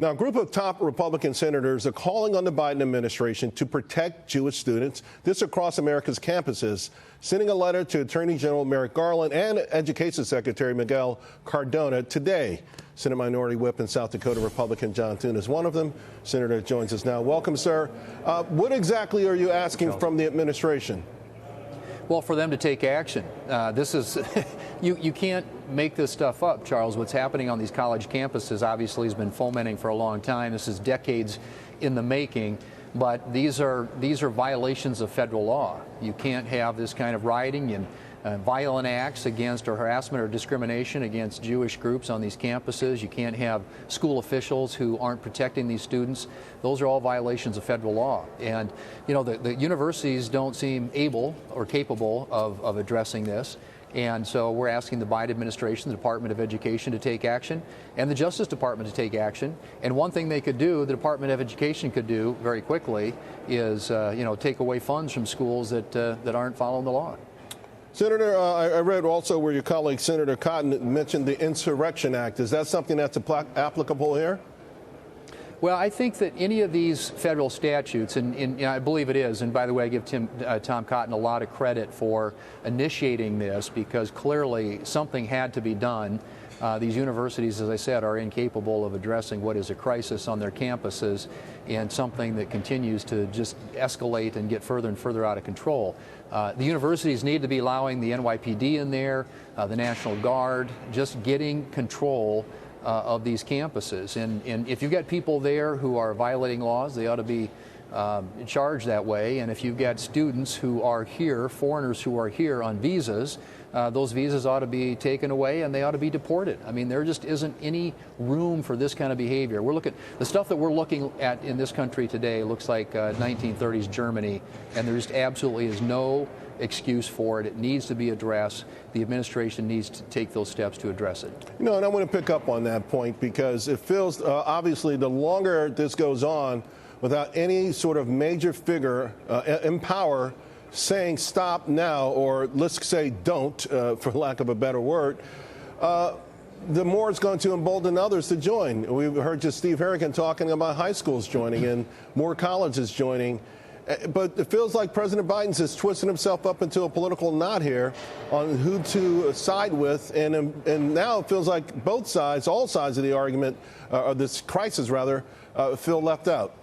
Now, a group of top Republican senators are calling on the Biden administration to protect Jewish students, this across America's campuses, sending a letter to Attorney General Merrick Garland and Education Secretary Miguel Cardona today. Senate Minority Whip in South Dakota Republican John Thune is one of them. Senator joins us now. Welcome, sir. What exactly are you asking from the administration? Well, for them to take action. This is, you can't make this stuff up, Charles. What's happening on these college campuses obviously has been fomenting for a long time. This is decades in the making, but these are violations of federal law. You can't have this kind of rioting and violent acts against or harassment or discrimination against Jewish groups on these campuses. You can't have school officials who aren't protecting these students. Those are all violations of federal law. And, you know, the universities don't seem able or capable of addressing this. And so we're asking the Biden administration, the Department of Education, to take action, and the Justice Department to take action. And one thing they could do, the Department of Education could do very quickly, is, you know, take away funds from schools that aren't following the law. Senator, I read also where your colleague Senator Cotton mentioned the Insurrection Act. Is that something that's applicable here? Well, I think that any of these federal statutes, and I believe it is, and by the way, I give Tom Cotton a lot of credit for initiating this, because clearly something had to be done. These universities, as I said, are incapable of addressing what is a crisis on their campuses, and something that continues to just escalate and get further and further out of control. The universities need to be allowing the NYPD in there, the National Guard, just getting control of these campuses. And if you've got people there who are violating laws, they ought to be charged that way. And if you've got students who are here, foreigners who are here on visas, those visas ought to be taken away and they ought to be deported. I mean, there just isn't any room for this kind of behavior. The stuff that we're looking at in this country today looks like 1930s Germany, and there just absolutely is no excuse for it. It needs to be addressed. The administration needs to take those steps to address it. You know, and I want to pick up on that point, because it feels, obviously, the longer this goes on without any sort of major figure in power saying stop now, or let's say don't, for lack of a better word, the more it's going to embolden others to join. We've heard just Steve Harrigan talking about high schools joining and more colleges joining. But it feels like President Biden's just twisting himself up into a political knot here on who to side with. And now it feels like both sides, all sides of the argument, or this crisis rather, feel left out.